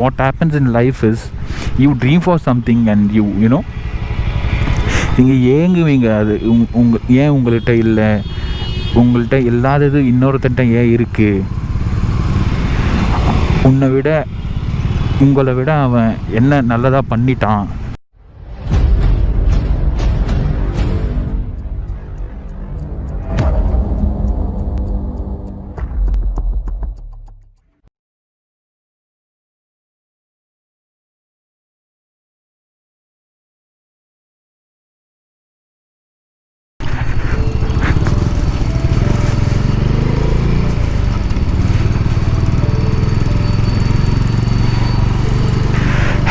what happens in life is you dream for something and you know நீங்கள் ஏங்குவீங்க. அது ஏன் உங்கள்கிட்ட இல்லை, உங்கள்கிட்ட இல்லாதது இன்னொருத்தட்ட ஏன் இருக்குது, உங்களை விட அவன் என்ன நல்லதாக பண்ணிட்டான்.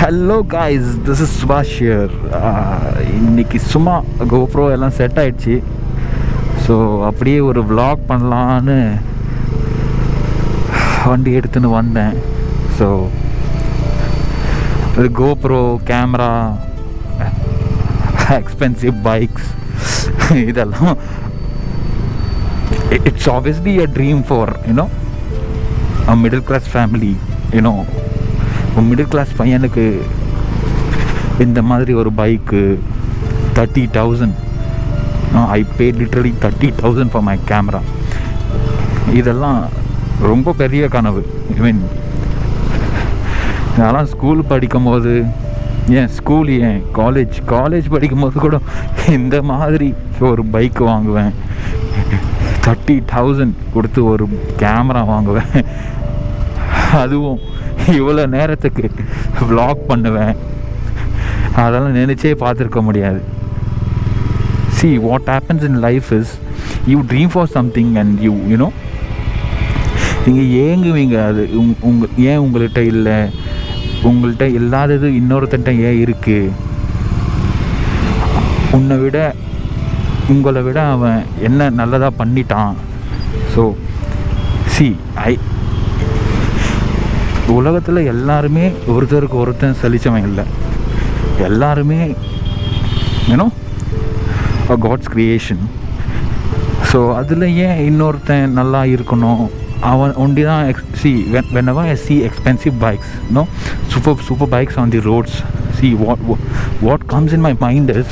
ஹலோ காய்ஸ், திஸ் இஸ் சுபாஷ் ஹியர். இன்றைக்கி சும்மா கோப்ரோ எல்லாம் செட் ஆகிடுச்சு. ஸோ அப்படியே ஒரு vlog பண்ணலான்னு வண்டி எடுத்துன்னு வந்தேன். ஸோ அது கோப்ரோ கேமரா, எக்ஸ்பென்சிவ் பைக்ஸ், இதெல்லாம் it's obviously a dream for a middle class family. Middle class பையனுக்கு இந்த மாதிரி ஒரு பைக்கு 30,000, I paid literally 30,000 for my camera. இதெல்லாம் ரொம்ப பெரிய கனவு. நான் ஸ்கூல் படிக்கும் போது, காலேஜ் படிக்கும் போது கூட இந்த மாதிரி ஒரு பைக் வாங்குவேன், 30,000 கொடுத்து ஒரு கேமரா வாங்குவேன், அதுவும் இவ்வளோ நேரத்துக்கு vlog பண்ணுவேன். அதெல்லாம் நினச்சே பார்த்துருக்க முடியாது. see what happens in life is you dream for something and you know நீங்கள் ஏங்குவீங்க. அது ஏன் உங்கள்கிட்ட இல்லை, உங்கள்கிட்ட இல்லாதது இன்னொருத்தட்ட ஏன் இருக்குது, உங்களை விட அவன் என்ன நல்லதாக பண்ணிட்டான். ஸோ உலகத்தில் எல்லாருமே ஒருத்தருக்கு ஒருத்தன் சலிச்சவன் இல்லை. எல்லாருமே காட்ஸ் கிரியேஷன். ஸோ அதில் ஏன் இன்னொருத்தன் நல்லா இருக்கணும், அவன் ஒண்டி தான். whenever I see expensive bikes, super bikes on the roads, what comes in my mind is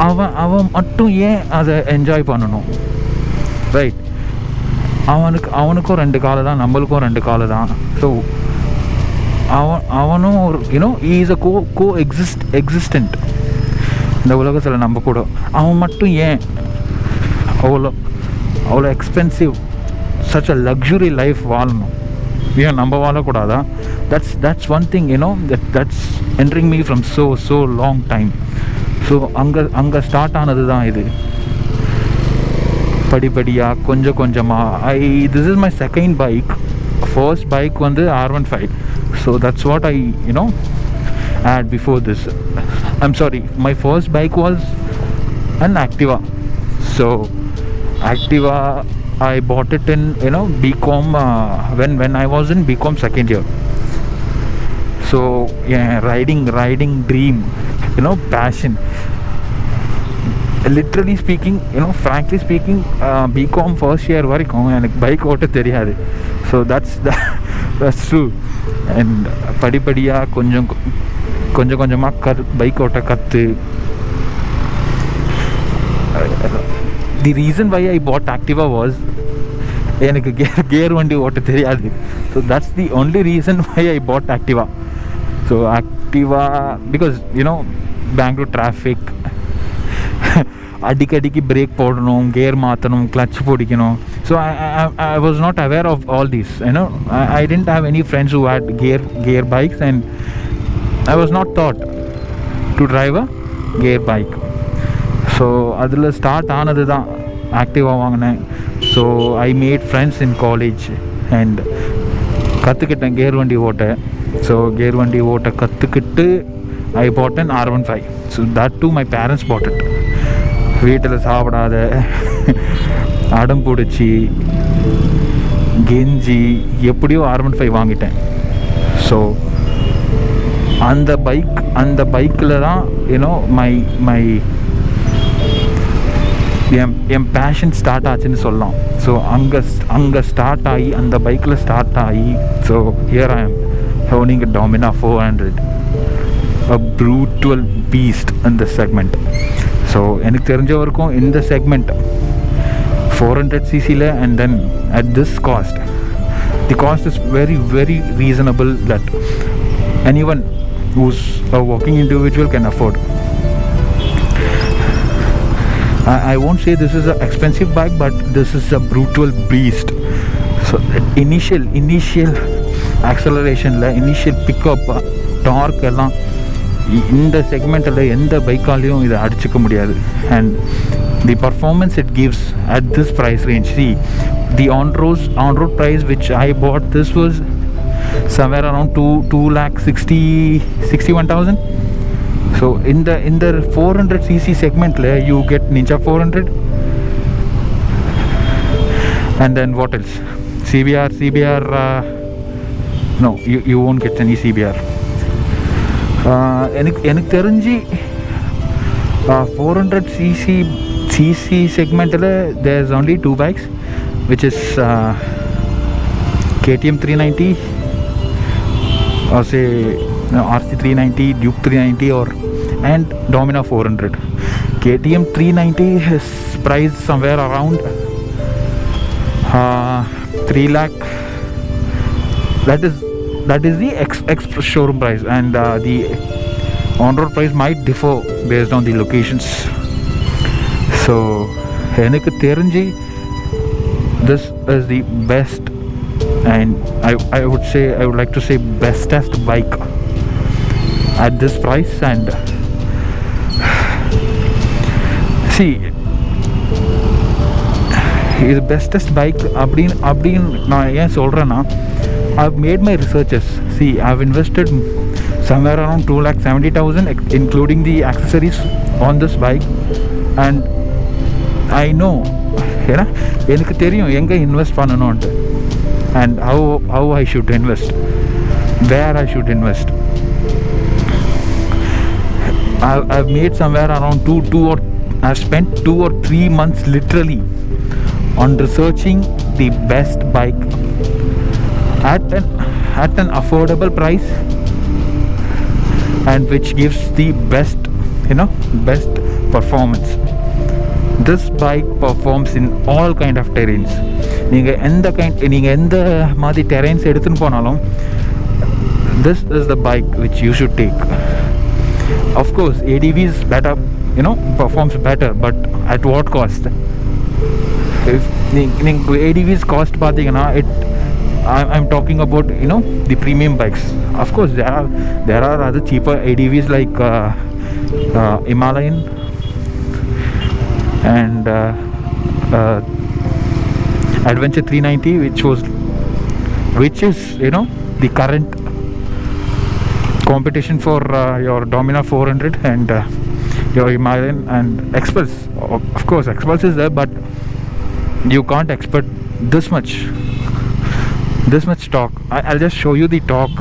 அவன் மட்டும் ஏன் அதை என்ஜாய் பண்ணணும், ரைட்? அவனுக்கும் 2 காலை தான், நம்மளுக்கும் 2 காலை தான். ஸோ அவனும் ஒரு இஸ் அ எக்ஸிஸ்டன்ட் இந்த உலகத்தில். நம்ம கூட அவன் மட்டும் ஏன் அவ்வளோ expensive such a luxury life வாழணும், ஏன் நம்ம வாழக்கூடாதா? That's one thing that's entering me from so long time. So அங்கே ஸ்டார்ட் ஆனது தான் இது. படிப்படியாக கொஞ்சமாக this is my second bike. first bike வந்து R15. so that's what I had before this. I'm sorry, my first bike was an Activa. so Activa I bought it in BCom when I was in BCom second year. so yeah, riding dream, passion. Literally speaking frankly speaking, BCom first year வரைக்கும் எனக்கு bike ஓட்ட தெரியாது. So that's true. And படிப்படியாக கொஞ்சமாக bike ஓட்ட கற்று, the reason why I bought Activa was எனக்கு gear வண்டி ஓட்ட தெரியாது. So that's the only reason why I bought Activa. So Activa because Bangalore traffic, அடிக்கடிக்கு பிரேக் போடணும், கியர் மாற்றணும், கிளச் பிடிக்கணும். So I was not aware of all these. I didn't have any friends who had gear bikes and I was not taught to drive a gear bike. So அதில் start ஆனது தான் ஆக்டிவா வாங்கினேன். So I made friends in college and கற்றுக்கிட்டேன் care வண்டி ஓட்ட. So care வண்டி ஓட்ட கற்றுக்கிட்டு ஐ பாட் an R15. So that too my parents bought it. வீட்டில் சாப்பிடாத அடம் பிடிச்சி கெஞ்சி எப்படியோ R15 வாங்கிட்டேன். ஸோ அந்த பைக்கில் தான் மை என் பேஷன் ஸ்டார்ட் ஆச்சுன்னு சொல்லலாம். ஸோ அங்கே ஸ்டார்ட் ஆகி, அந்த பைக்கில் ஸ்டார்ட் ஆகி, so here I am owning a Dominar 400, a brutal beast in this segment. So எனக்கு தெரிஞ்ச வரைக்கும் இந்த segment 400cc and then at this cost, the cost is very very reasonable that anyone who's a working individual can afford. I won't say this is an expensive bike, but this is a brutal beast. So initial acceleration la, initial pickup, torque எல்லாம் இந்த செக்மெண்ட்டில் எந்த பைக்காலையும் இதை அடிச்சுக்க முடியாது. And the performance it gives at this price range, see the on-road price which I bought this was somewhere around 2,61,000. So in the 400cc segment you get Ninja 400, and then what else, CBR no, you won't get any CBR. எனக்கு தெரிஞ்சு 400cc segment there's only two bikes, which is KTM 390 or say RC 390, Duke 390 and Dominar 400. KTM 390 is priced somewhere around 3 lakh. That is the ex showroom price, and the on-road price might differ based on the locations. So எனக்கு தெரிஞ்சு this is the best, and I would like to say bestest bike at this price. And see, இது bestest bike அப்படின்னு நான் ஏன் சொல்கிறேன்னா, I've made my researches. See, I've invested somewhere around 2,70,000 including the accessories on this bike, and I know ஏன்னா எனக்கு தெரியும் எங்கே invest பண்ணணும்ன்ட்டு, and how I should invest, where I should invest. I've made somewhere around I've spent 2 or 3 months literally on researching the best bike at an affordable price, and which gives the best performance. This bike performs in all kind of terrains. நீங்கள் எந்த மாதிரி terrains எடுத்துன்னு போனாலும் this is the bike which you should take. Of course ADV is better, performs better, but at what cost? If நீங்கள் ADV's cost பார்த்தீங்கன்னா, I'm talking about the premium bikes. Of course there are other cheaper ADVs like Himalayan and Adventure 390, which is the current competition for your Dominar 400 and your Himalayan and Xpulse. Of course Xpulse is there, but you can't expect this much torque. I'll just show you the torque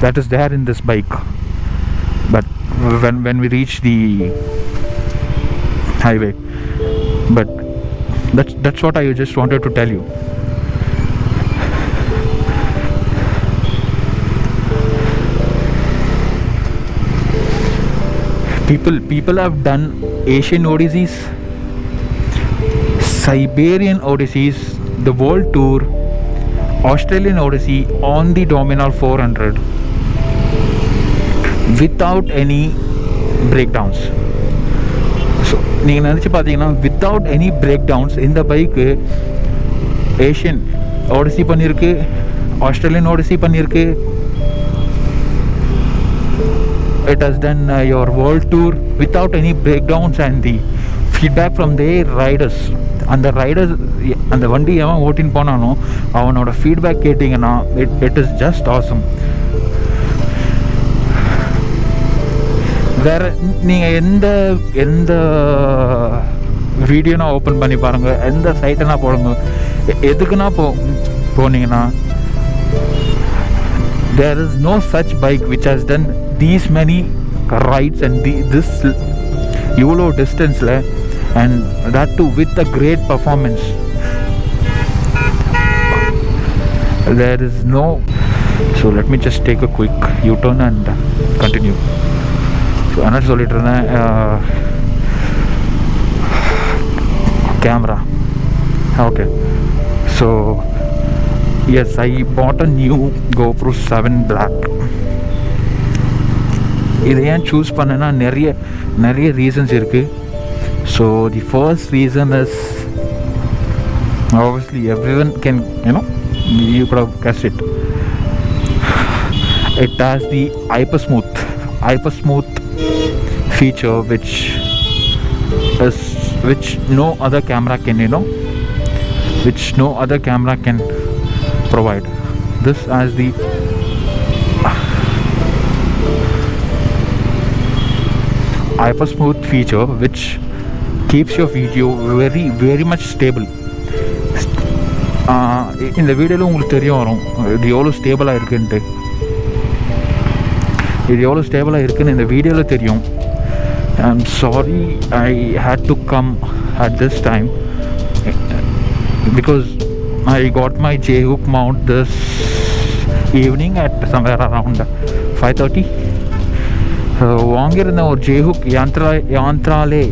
that is there in this bike, but when we reach the highway. But that's what I just wanted to tell you. People have done Asian Odysseys, Siberian Odysseys, the World Tour, Australian Odyssey on the Dominar 400 without any breakdowns. So நீங்கள் நினச்சி பார்த்தீங்கன்னா, without any breakdowns இந்த bike Asian Odyssey பண்ணியிருக்கு, Australian Odyssey பண்ணியிருக்கு, it has done your world tour without any breakdowns, and the feedback from the riders, அந்த Riders அந்த வண்டி எவன் ஓட்டின்னு போனானோ அவனோட ஃபீட்பேக் கேட்டிங்கன்னா இட் இஸ் ஜஸ்ட் ஆசம். வேறு நீங்கள் எந்த வீடியோனா ஓப்பன் பண்ணி பாருங்கள், எந்த சைட்டனா போடுங்க, எதுக்குன்னா போனீங்கன்னா there is no such bike which has done these many rides and this YOLO distance and that too with a great performance. There is no So let me just take a quick U-turn and continue. So another சொல்லிட்டு இருந்தேன் camera. Okay, so yes, I bought a new GoPro 7 Black. இதை ஏன் choose பண்ணேன்னா நிறைய reasons இருக்குது. So the first reason is obviously everyone can, you could have guessed it. It has the hyper smooth feature which no other camera can, which no other camera can provide. This has the hyper smooth feature which keeps your video very much stable. இந்த வீடியோவில் உங்களுக்கு தெரிய வரும் இது எவ்வளோ ஸ்டேபிளாக இருக்குன்னு இந்த வீடியோவில் தெரியும். I'm sorry I had to come at this time because I got my J-hook mount this evening at somewhere around 5:30. வாங்கியிருந்த ஒரு J-hook Yantrale,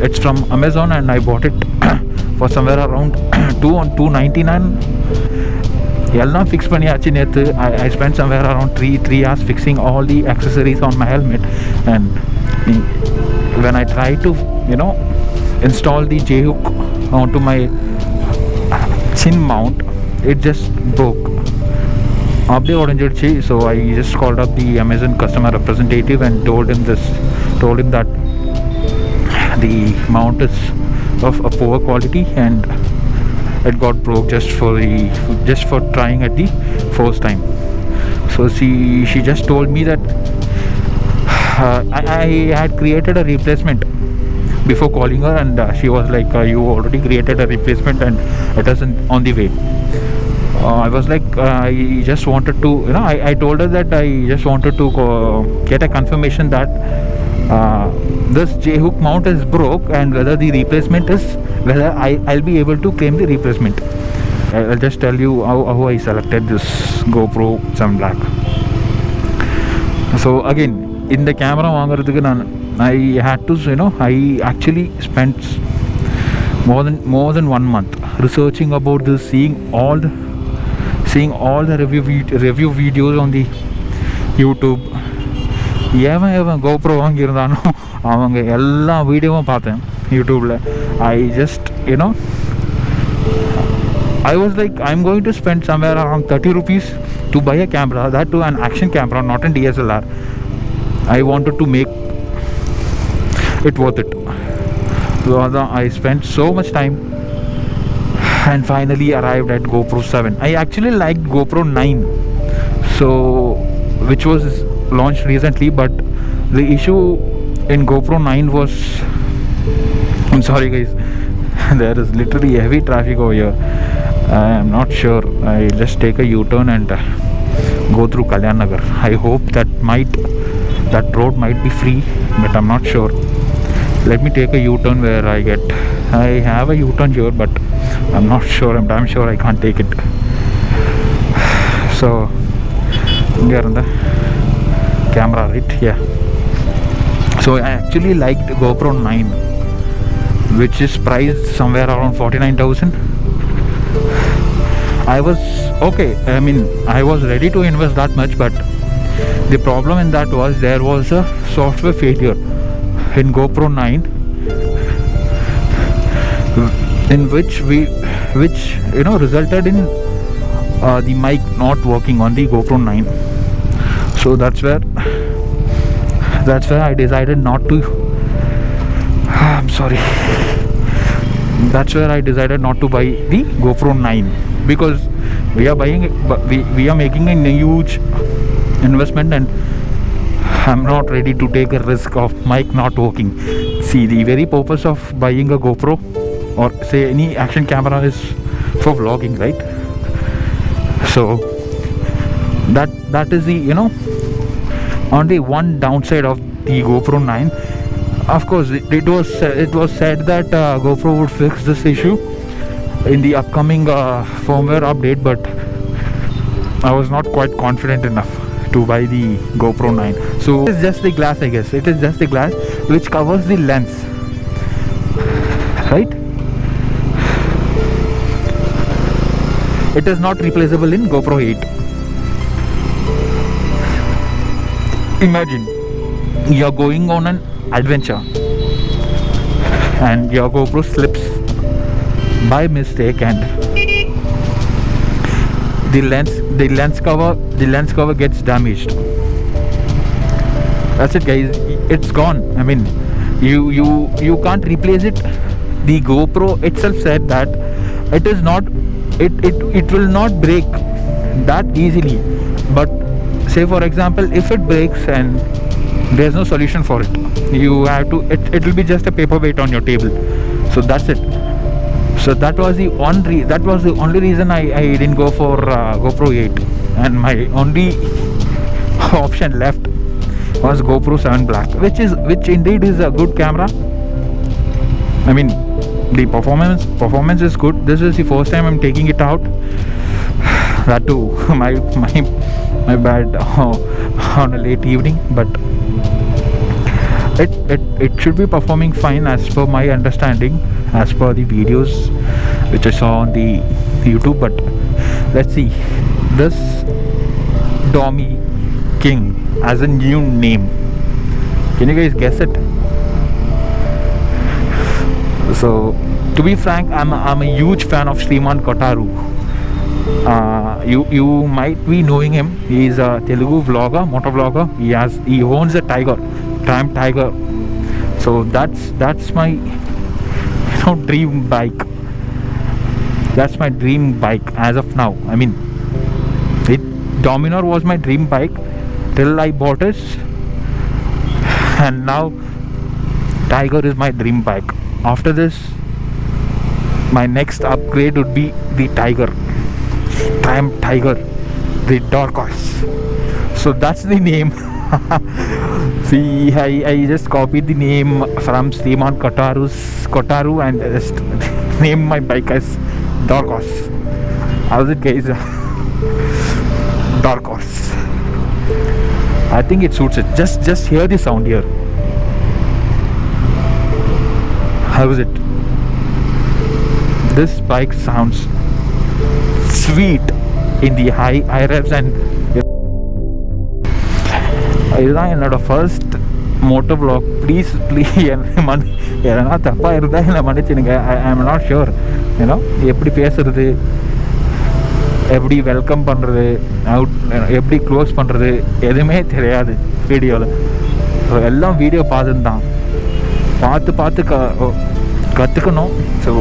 it's from Amazon and I bought it for somewhere around 299. எல்லாம் fix பண்ணியாச்சு நேற்று. I spent somewhere around 3 hours fixing all the accessories on my helmet, and when I tried to install the J-hook onto my chin mount, it just broke. அப்படியே உடஞ்சிடுச்சு. So I just called up the Amazon customer representative and told him that the mount is of a poor quality and it got broke just for trying at the first time. So she just told me that I had created a replacement before calling her, and she was like, you already created a replacement and it isn't on the way. I was like, I just wanted to, I told her that I just wanted to get a confirmation that this J-hook mount is broke and whether I'll be able to claim the replacement. I'll just tell you how I selected this GoPro 7 Black. So again, in the camera வாங்குறதுக்கு I had to, I actually spent more than 1 month researching about this, seeing all the review videos on the YouTube. எவன் GoPro வாங்கியிருந்தானோ அவங்க எல்லா வீடியோவும் பார்த்தேன் யூடியூப்பில். I just, I was like, I'm going to spend somewhere around 30 rupees to buy a camera, that too an action camera, not a DSLR. I wanted to make it worth it. So I spent so much time and finally arrived at GoPro 7. I actually liked GoPro 9, which was launched recently, but the issue in GoPro 9 was, I'm sorry guys, there is literally heavy traffic over here. I am not sure. I'll just take a U-turn and go through Kalyan Nagar. I hope that road might be free, but I'm not sure. Let me take a U-turn where I have a U-turn here, but I'm not sure. I'm damn sure I can't take it. So here on the camera, right? Yeah. So I actually liked GoPro 9, which is priced somewhere around 49,000. I was okay. I mean, I was ready to invest that much, but the problem in that was there was a software failure in GoPro 9, in which resulted in the mic not working on the GoPro 9. So that's where I decided not to. I'm sorry. That's where I decided not to buy the GoPro 9, because we are making a huge investment and I'm not ready to take a risk of mic not working. See, the very purpose of buying a GoPro or say any action camera is for vlogging, right? So that is the only one downside of the GoPro 9. Of course, it was said that GoPro would fix this issue in the upcoming firmware update, but I was not quite confident enough to buy the GoPro 9. So it's just the glass, I guess. It is just the glass which covers the lens, right? It is not replaceable in GoPro 8. Imagine you're going on an adventure and your GoPro slips by mistake and the lens cover gets damaged. That's it, guys. It's gone. I mean, you can't replace it. The GoPro itself said that it is not, it will not break that easily. But say for example, if it breaks and there's no solution for it, you have to, it will be just a paperweight on your table. So that's it. So that was the only reason I didn't go for GoPro 8, and my only option left was GoPro 7 Black, which indeed is a good camera. I mean, the performance is good. This is the first time I'm taking it out. That too, my bad on a late evening, but it should be performing fine as per my understanding, as per the videos which I saw on the YouTube. But let's see, this Domi King has a new name. Can you guys guess it? So to be frank, I'm a huge fan of Sriman Kotaru. You might be knowing him. He is a Telugu vlogger, motor vlogger. He owns a Triumph Tiger. So that's my dream bike. That's my dream bike as of now. I mean, Dominar was my dream bike till I bought it, and now Tiger is my dream bike. After this, my next upgrade would be the Tiger, Triumph Tiger, the dark horse. So that's the name. See, I just copied the name from Sriman Kotaru and just named my bike as Dark Horse. How's it, guys? Dark Horse. I think it suits it. Just hear the sound here. How is it? This bike sounds sweet in the high revs, and இதுதான் என்னோட first Moto vlog. Please எதனா தப்பாக இருந்தால் என்னை மன்னிச்சுடுங்க. ஐ am not sure எப்படி பேசுறது, எப்படி welcome பண்ணுறது, எப்படி க்ளோஸ் பண்ணுறது, எதுவுமே தெரியாது வீடியோவில். ஸோ எல்லாம் வீடியோ பார்த்து கற்றுக்கணும். So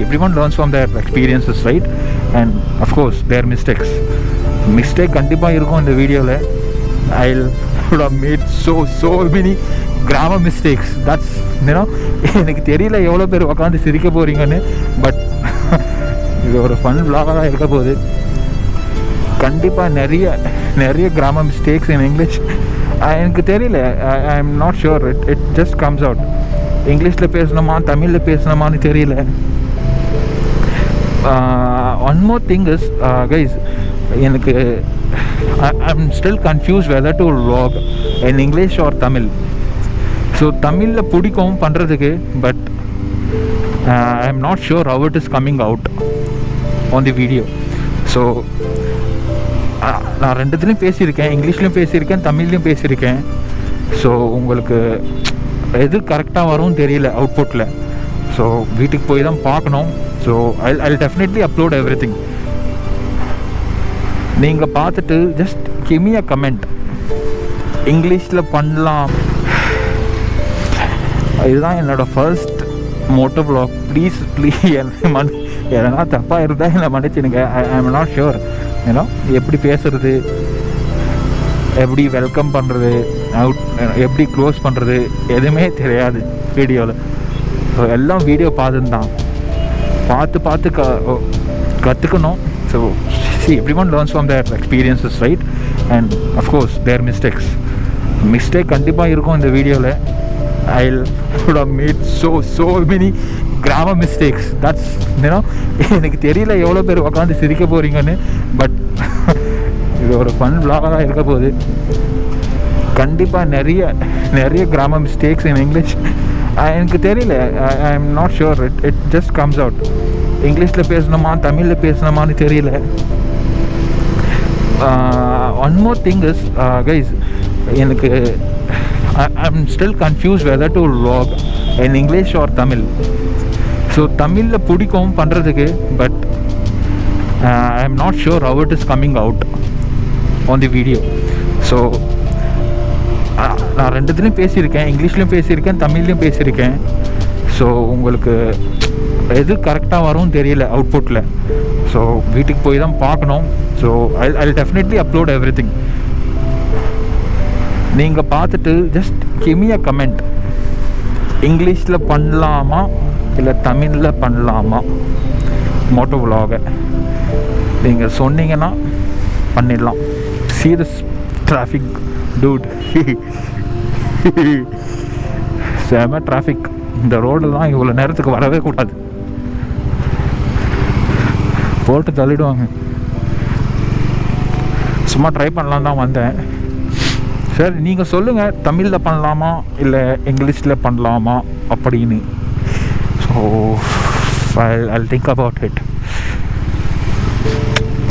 everyone learns from their experiences, right? And of course their mistake கண்டிப்பாக இருக்கும் இந்த வீடியோவில். I would have made so many grammar mistakes. That's எனக்கு தெரியல எவ்வளோ பேர் உட்காந்து சிரிக்க போகிறீங்கன்னு. பட் இது ஒரு ஃபன் vlog-ஆக தான் இருக்க போகுது. கண்டிப்பாக நிறைய கிராமர் மிஸ்டேக்ஸ் இன் இங்கிலீஷ். எனக்கு தெரியல, I am not sure. It just comes out. இங்கிலீஷில் பேசணுமா தமிழில் பேசணுமான்னு தெரியல. One more thing is guys, எனக்கு I'm still confused whether to vlog in English or Tamil. So தமிழில் பிடிக்கும் பண்ணுறதுக்கு, but I am not sure how it is coming out on the video. So நான் ரெண்டுத்துலேயும் பேசியிருக்கேன், இங்கிலீஷ்லேயும் பேசியிருக்கேன், தமிழ்லேயும் பேசியிருக்கேன். ஸோ உங்களுக்கு எது கரெக்டாக வரும்னு தெரியல அவுட்புட்டில். ஸோ வீட்டுக்கு போய் தான் பார்க்கணும். So I'll definitely upload everything. நீங்கள் பார்த்துட்டு just give me a comment. இங்கிலீஷில் பண்ணலாம். இதுதான் என்னோட ஃபர்ஸ்ட் மோட்டோ vlog. ப்ளீஸ் எதனா தப்பாக இருந்தால் என்னை மன்னிச்சுடுங்க. ஐ ஆம் நாட் ஷுர் எப்படி பேசுறது, எப்படி வெல்கம் பண்ணுறது, எப்படி க்ளோஸ் பண்ணுறது, எதுவுமே தெரியாது வீடியோவில். ஸோ எல்லாம் வீடியோ பார்த்து கற்றுக்கணும். So everyone learns from their experiences, right? And of course their mistake கண்டிப்பாக இருக்கும் இந்த வீடியோவில். I would have made so many grammar mistakes. That's எனக்கு தெரியல எவ்வளோ பேர் உட்காந்து சிரிக்க போகிறீங்கன்னு. பட் இது ஒரு ஃபன் vlog-ஆ தான் இருக்க போகுது. கண்டிப்பாக நிறைய கிராமர் மிஸ்டேக்ஸ் இன் இங்கிலீஷ். எனக்கு தெரியல, I am not sure, it just comes out. இங்கிலீஷில் பேசணுமா தமிழில் பேசணுமான்னு தெரியல. One more thing is guys, எனக்கு I am still confuse whether to vlog in English or Tamil. So தமிழில் பிடிக்கும் பண்ணுறதுக்கு, but I am not sure how it is coming out on the video. So நான் ரெண்டுத்துலேயும் பேசியிருக்கேன், இங்கிலீஷ்லேயும் பேசியிருக்கேன், தமிழ்லேயும் பேசியிருக்கேன். ஸோ உங்களுக்கு எது கரெக்டாக வரும்னு தெரியல அவுட்புட்டில். ஸோ வீட்டுக்கு போய் தான் பார்க்கணும். So I definitely upload every thing. நீங்கள் பார்த்துட்டு just give me a comment, இங்கிலீஷில் பண்ணலாமா இல்லை தமிழில் பண்ணலாமா மோட்டோ vlog-ஐ நீங்கள் சொன்னீங்கன்னா பண்ணிடலாம். see this traffic dude. செம டிராஃபிக். இந்த ரோடெலாம் இவ்வளோ நேரத்துக்கு வரவே கூடாது, போட்டு தள்ளிடுவாங்க. சும்மா ட்ரை பண்ணலாம் தான் வந்தேன். சரி, நீங்கள் சொல்லுங்கள், தமிழில் பண்ணலாமா இல்லை இங்கிலீஷில் பண்ணலாமா அப்படின்னு. So I'll think about it.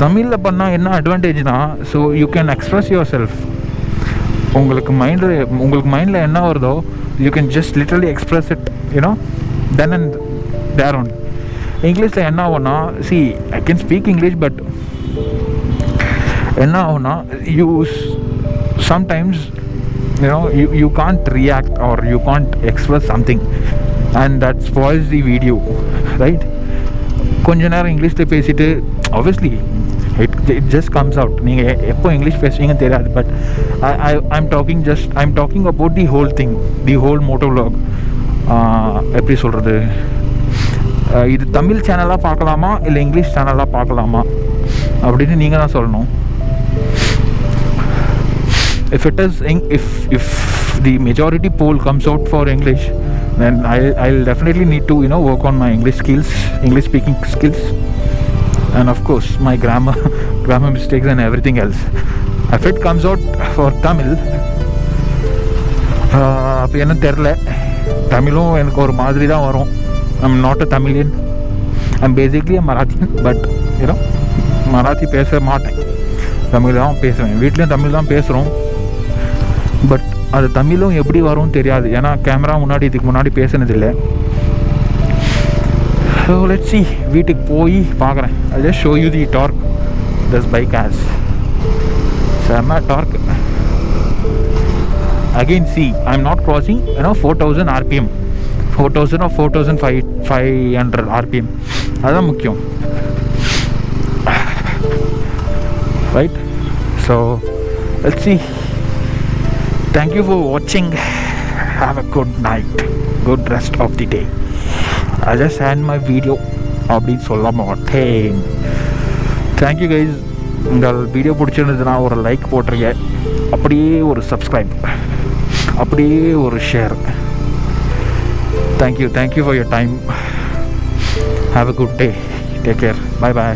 தமிழில் பண்ணால் என்ன அட்வான்டேஜ்னா, so you can express yourself. உங்களுக்கு மைண்டில் என்ன வருதோ you can just literally express it, you know, then and there one. இங்கிலீஷில் என்ன ஆகும்னா, see I can speak English, but என்ன ஆகும்னா you sometimes you can't react or you can't express something and that spoils the video, right? கொஞ்ச நேரம் இங்கிலீஷில் பேசிட்டு obviously it just comes out. நீங்கள் எப்போ இங்கிலீஷ் பேசுவீங்கன்னு தெரியாது, but I'm talking about the whole thing, the whole motor vlog. எப்படி சொல்கிறது, இது தமிழ் சேனலாக பார்க்கலாமா இல்லை இங்கிலீஷ் சேனலாக பார்க்கலாமா அப்படின்னு நீங்கள் தான் சொல்லணும். If it is if the majority poll comes out for English, then I'll definitely need to work on my English speaking skills, and of course my grammar mistakes and everything else. If it comes out for Tamil, அப்போ என்ன தெரில, தமிழும் எனக்கு ஒரு மாதிரி தான் வரும். I'm not a Tamilian, I'm basically a Marathian, but Marathi பேச மாட்டேன், தமிழ் தான் பேசுவேன். வீட்லேயும் தமிழ் தான் பேசுகிறோம், பட் அது தமிழும் எப்படி வரும்னு தெரியாது, ஏன்னா கேமரா இதுக்கு முன்னாடி பேசுனதில்லை. ஸோ லெட்ஸ் see, வீட்டுக்கு போய் பார்க்குறேன். I'll just show you the torque this bike has. செம்ம torque. Again, see, I'm not crossing 4000 RPM, 4000 or 4500 RPM. அதுதான் முக்கியம், right? So let's see. Thank you for watching. Have a good night, good rest of the day. I'll just end my video அப்படின்னு சொல்ல மாட்டேன். Thank you guys. உங்கள் video பிடிச்சிருந்ததுன்னா ஒரு like போட்டுருங்க, அப்படியே ஒரு சப்ஸ்கிரைப், அப்படியே ஒரு share. Thank you for your time. Have a good day. Take care. Bye bye.